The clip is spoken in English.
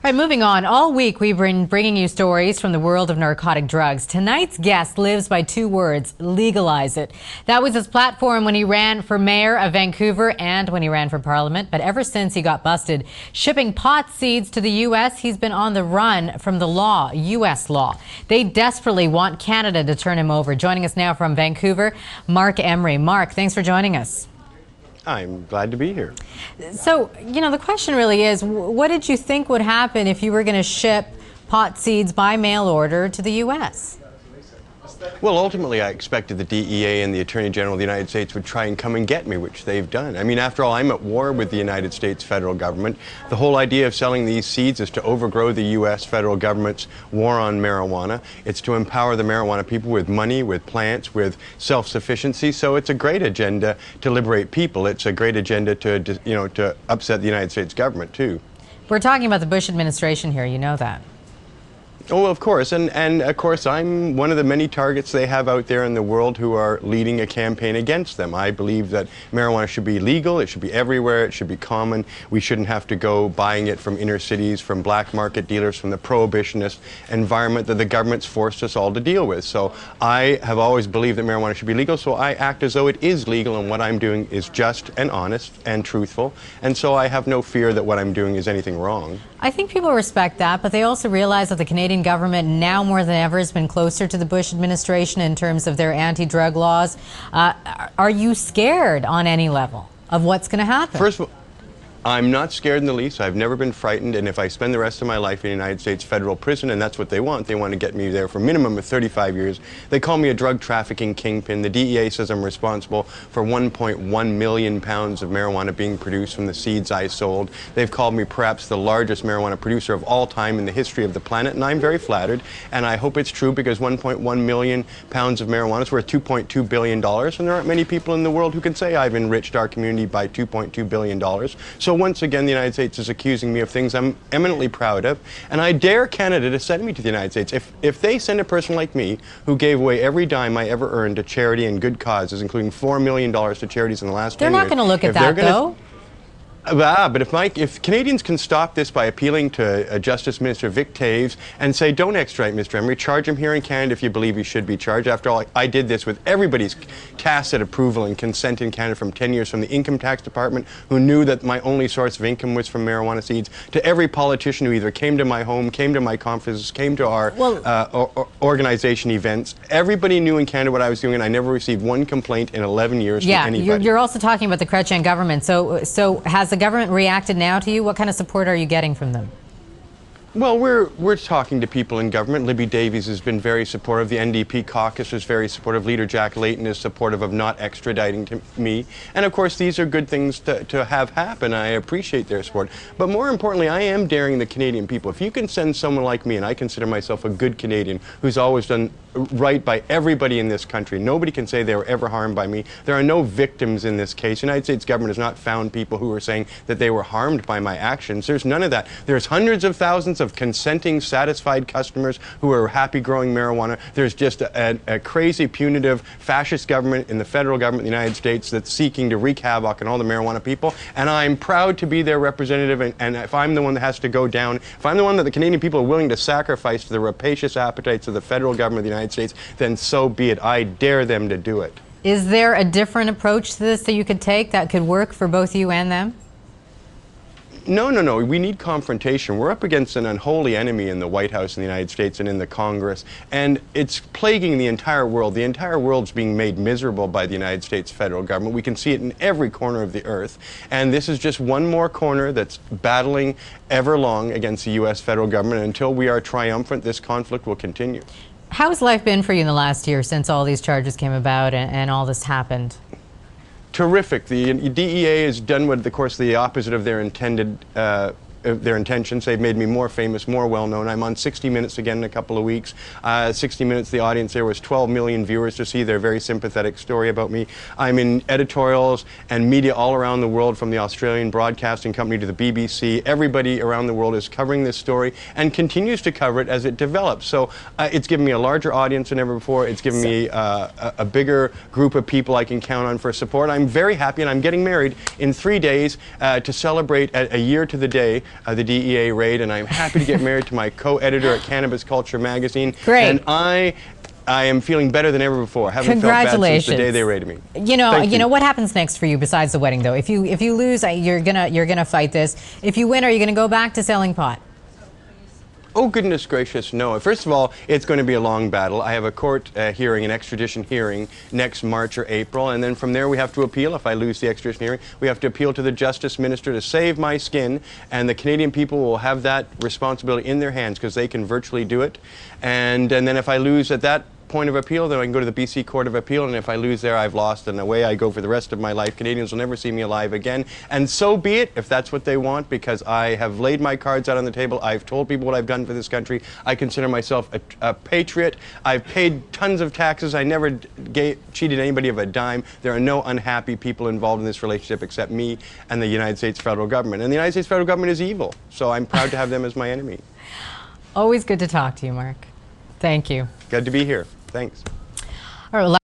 All right, moving on. All week we've been bringing you stories from the world of narcotic drugs. Tonight's guest lives by two words: legalize it. That was his platform when he ran for mayor of Vancouver and when he ran for parliament. But ever since he got busted shipping pot seeds to the U.S., he's been on the run from the law, U.S. law. They desperately want Canada to turn him over. Joining us now from Vancouver, Marc Emery. Marc, thanks for joining us. I'm glad to be here. So, the question really is, what did you think would happen if you were going to ship pot seeds by mail order to the U.S.? Well, ultimately, I expected the DEA and the Attorney General of the United States would try and come and get me, which they've done. I mean, after all, I'm at war with the United States federal government. The whole idea of selling these seeds is to overgrow the U.S. federal government's war on marijuana. It's to empower the marijuana people with money, with plants, with self-sufficiency. So it's a great agenda to liberate people. It's a great agenda to upset the United States government, too. We're talking about the Bush administration here. You know that. Oh, of course, and of course I'm one of the many targets they have out there in the world who are leading a campaign against them. I believe that marijuana should be legal, it should be everywhere, it should be common. We shouldn't have to go buying it from inner cities, from black market dealers, from the prohibitionist environment that the government's forced us all to deal with. So I have always believed that marijuana should be legal, so I act as though it is legal, and what I'm doing is just and honest and truthful, and so I have no fear that what I'm doing is anything wrong. I think people respect that, but they also realize that the Canadian government now more than ever has been closer to the Bush administration in terms of their anti-drug laws. Are you scared on any level of what's going to happen? First of all, I'm not scared in the least. I've never been frightened, and if I spend the rest of my life in the United States federal prison, and that's what they want to get me there for a minimum of 35 years. They call me a drug trafficking kingpin. The DEA says I'm responsible for 1.1 million pounds of marijuana being produced from the seeds I sold. They've called me perhaps the largest marijuana producer of all time in the history of the planet, and I'm very flattered, and I hope it's true, because 1.1 million pounds of marijuana is worth $2.2 billion, and there aren't many people in the world who can say I've enriched our community by $2.2 billion. So once again, the United States is accusing me of things I'm eminently proud of, and I dare Canada to send me to the United States. If they send a person like me, who gave away every dime I ever earned to charity and good causes, including $4 million to charities in the last 10 years. They're not going to look at that, though. But if Canadians can stop this by appealing to Justice Minister Vic Taves and say, don't extradite Mr. Emery, charge him here in Canada if you believe he should be charged. After all, I did this with everybody's tacit approval and consent in Canada from 10 years, from the Income Tax Department, who knew that my only source of income was from marijuana seeds, to every politician who either came to my home, came to my conferences, came to our organization events. Everybody knew in Canada what I was doing, and I never received one complaint in 11 years from anybody. Yeah, you're also talking about the Chrétien government. So has the government reacted now to you? What kind of support are you getting from them? Well, we're talking to people in government. Libby Davies has been very supportive. The NDP caucus is very supportive. Leader Jack Layton is supportive of not extraditing me. And of course, these are good things to have happen. I appreciate their support. But more importantly, I am daring the Canadian people. If you can send someone like me, and I consider myself a good Canadian who's always done right by everybody in this country, nobody can say they were ever harmed by me. There are no victims in this case. The United States government has not found people who are saying that they were harmed by my actions. There's none of that. There's hundreds of thousands of consenting, satisfied customers who are happy growing marijuana. There's just a crazy, punitive, fascist government in the federal government of the United States that's seeking to wreak havoc on all the marijuana people. And I'm proud to be their representative. And if I'm the one that has to go down, if I'm the one that the Canadian people are willing to sacrifice to the rapacious appetites of the federal government of the United States, then so be it. I dare them to do it. Is there a different approach to this that you could take that could work for both you and them? No. We need confrontation. We're up against an unholy enemy in the White House in the United States and in the Congress, and it's plaguing the entire world. The entire world's being made miserable by the United States federal government. We can see it in every corner of the earth, and this is just one more corner that's battling everlong against the U.S. federal government. And until we are triumphant, this conflict will continue. How's life been for you in the last year since all these charges came about and all this happened? Terrific. The DEA has done what, of course, the opposite of their intentions. They've made me more famous, more well-known. I'm on 60 Minutes again in a couple of weeks. 60 Minutes, the audience there was 12 million viewers to see their very sympathetic story about me. I'm in editorials and media all around the world, from the Australian Broadcasting Company to the BBC. Everybody around the world is covering this story and continues to cover it as it develops. So it's given me a larger audience than ever before. It's given me a bigger group of people I can count on for support. I'm very happy, and I'm getting married in 3 days to celebrate a year to the day the DEA raid, and I'm happy to get married to my co-editor at Cannabis Culture magazine. Great. And I am feeling better than ever before. I haven't felt bad since the day they raided me. You know what happens next for you besides the wedding, though? If you lose, you're gonna fight this. If you win, are you gonna go back to selling pot? Oh, goodness gracious, no. First of all, it's going to be a long battle. I have a court hearing, an extradition hearing, next March or April, and then from there we have to appeal. If I lose the extradition hearing, we have to appeal to the Justice Minister to save my skin, and the Canadian people will have that responsibility in their hands because they can virtually do it. And then if I lose at that point of appeal, then I can go to the BC Court of Appeal, and if I lose there, I've lost, and away I go for the rest of my life. Canadians will never see me alive again, and so be it if that's what they want, because I have laid my cards out on the table. I've told people what I've done for this country. I consider myself a patriot. I've paid tons of taxes. I never cheated anybody of a dime. There are no unhappy people involved in this relationship except me and the United States federal government, and the United States federal government is evil, so I'm proud to have them as my enemy. Always good to talk to you, Marc. Thank you. Good to be here. Thanks. All right.